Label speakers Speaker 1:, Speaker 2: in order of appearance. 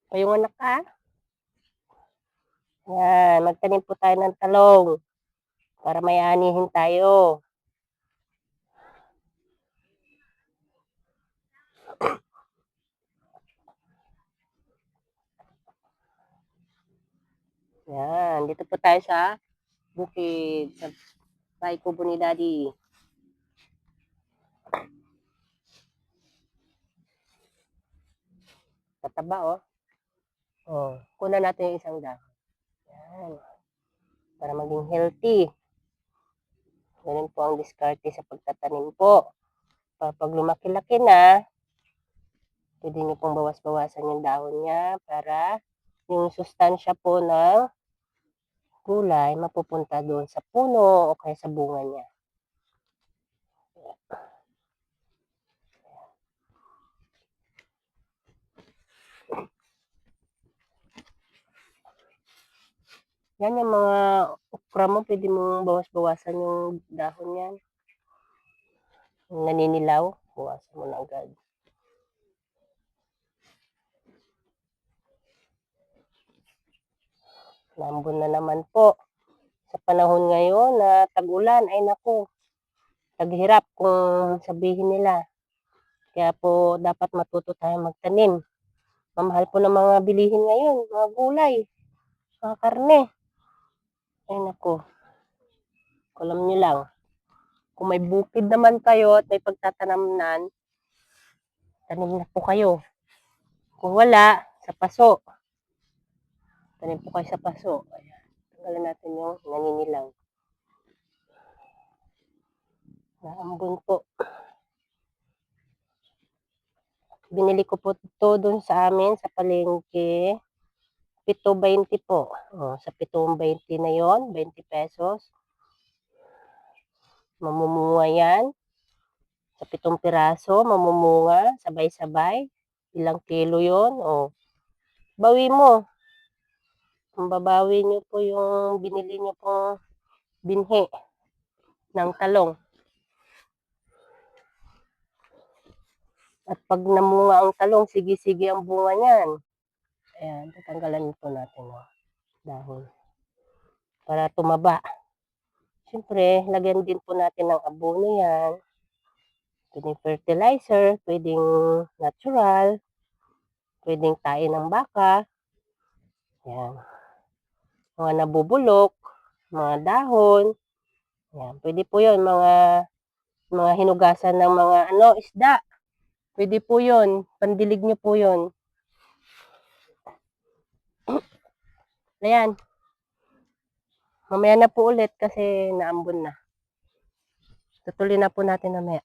Speaker 1: Payungan ka. Yan, magtanim po tayo ng talong para may anihin tayo. Yan, dito po tayo sa bukid, sa bahay kubo ni Daddy. Tataba, oh. Oh, kunan natin yung isang dahon. Yan, para maging healthy. Ganun po ang diskarte sa pagtatanim po. Pag lumaki-laki na, pwede nyo pong bawas-bawasan yung dahon niya para yung sustansya po ng gulay mapupunta doon sa puno o kaya sa bunga niya. Yan yung mga okra mo, pwede mong bawas-bawasan yung dahon yan. Yung naninilaw, bawasan mo na agad. Lambon na naman po. Sa panahon ngayon na tag-ulan, ay naku, taghirap kung sabihin nila. Kaya po dapat matuto tayong magtanim. Mamahal po ng mga bilihin ngayon, mga gulay, mga karne. Ay naku, alam nyo lang, kung may bukid naman kayo at may pagtatanamnan, tanim na po kayo. Kung wala, sa paso. Tanim po kayo sa paso. Ayan. Tanggalan natin yung naninilaw. Naambon po. Binili ko po ito dun sa amin, sa palengke. 7.20 po. O, sa 7.20 na yon, 20 pesos. Mamumunga yan. Sa 7 piraso, mamumunga, sabay-sabay. Ilang kilo yon, o. Bawi mo. Kung babawi nyo po yung binili nyo po binhi ng talong. At pag namunga ang talong, sige-sige ang bunga niyan. Ayan, tatanggalan po natin yung dahon para tumaba. Siyempre, lagyan din po natin ng abono yan. Pwedeng fertilizer, pwedeng natural, pwedeng tae ng baka. Ayan. Mga nabubulok, mga dahon. Ayan, pwede po yun, mga hinugasan ng mga isda. Pwede po yun, pandilig nyo po yun. Ayan. Mamaya na po ulit kasi naambon na. Tutuloy na po natin mamaya.